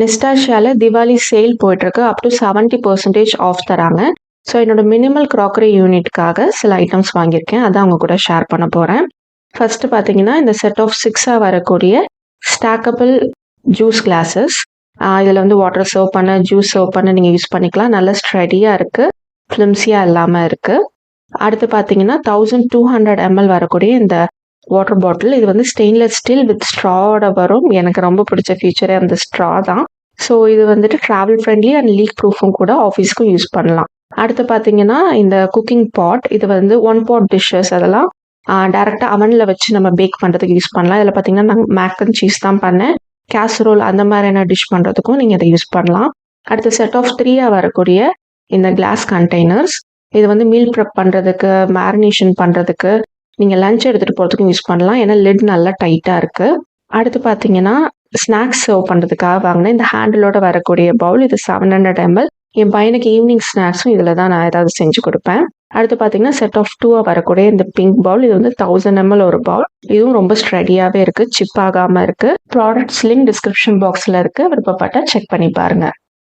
நெஸ்டாஷியாவில் Diwali sale போயிட்டுருக்கு. Up to 70% of தராங்க. So என்னோட மினிமல் க்ராக்கரி யூனிட்காக சில ஐட்டம்ஸ் வாங்கியிருக்கேன். அதான் அவங்க கூட ஷேர் பண்ண போகிறேன். ஃபர்ஸ்ட்டு பார்த்தீங்கன்னா இந்த செட் ஆஃப் 6 வரக்கூடிய ஸ்டாக்கபிள் ஜூஸ் கிளாஸஸ். இதில் வந்து வாட்டர் சர்வ் பண்ண, ஜூஸ் சர்வ் பண்ண நீங்கள் யூஸ் பண்ணிக்கலாம். நல்ல ஸ்ட்ரெடியாக இருக்குது, ஃப்ளிம்ஸியாக இல்லாமல் இருக்குது. அடுத்து பார்த்தீங்கன்னா 1200 ml வரக்கூடிய இந்த வாட்டர் பாட்டில். இது வந்து ஸ்டெயின்லெஸ் ஸ்டீல் வித் ஸ்ட்ராவோட வரும். எனக்கு ரொம்ப பிடிச்ச ஃபீச்சரே அந்த ஸ்ட்ரா தான். ஸோ இது வந்துட்டு ட்ராவல் ஃப்ரெண்ட்லி அண்ட் லீக் ப்ரூஃபும் கூட, ஆஃபீஸ்க்கும் யூஸ் பண்ணலாம். அடுத்து பார்த்தீங்கன்னா இந்த குக்கிங் பாட். இது வந்து 1 pot டிஷ்ஷஸ் அதெல்லாம் டேரெக்டாக அவனில் வச்சு நம்ம பேக் பண்ணுறதுக்கு யூஸ் பண்ணலாம். இதில் பார்த்தீங்கன்னா நான் மேக் அண்ட் சீஸ் தான் பண்ணேன். கேசரோல் அந்த மாதிரியான டிஷ் பண்ணுறதுக்கும் நீங்கள் இதை யூஸ் பண்ணலாம். அடுத்த செட் ஆஃப் 3 வரக்கூடிய இந்த கிளாஸ் கண்டெய்னர்ஸ். இது வந்து மீல் ப்ரெப் பண்ணுறதுக்கு, மேரினேஷன் பண்ணுறதுக்கு, நீங்கள் லஞ்ச் எடுத்துகிட்டு போகிறதுக்கும் யூஸ் பண்ணலாம். ஏன்னா லிட் நல்லா டைட்டாக இருக்குது. அடுத்து பார்த்தீங்கன்னா ஸ்நாக்ஸ் சர்வ் பண்ணுறதுக்காக வாங்கினேன் இந்த ஹேண்டிலோட வரக்கூடிய பவுல். இது 700 ml. என் பையனுக்கு ஈவினிங் ஸ்நாக்ஸும் இதில் தான் நான் ஏதாவது செஞ்சு கொடுப்பேன். அடுத்து பார்த்தீங்கன்னா செட் ஆஃப் 2 வரக்கூடிய இந்த பிங்க் பவுல். இது வந்து 1000 ml ஒரு பவுல். இதுவும் ரொம்ப ஸ்ட்ரெடியாகவே இருக்குது, சிப் ஆகாமல் இருக்குது. ப்ராடக்ட்ஸ் லிங்க் டிஸ்கிரிப்ஷன் பாக்ஸில் இருக்குது. விருப்பப்பட்டால் செக் பண்ணி பாருங்கள்.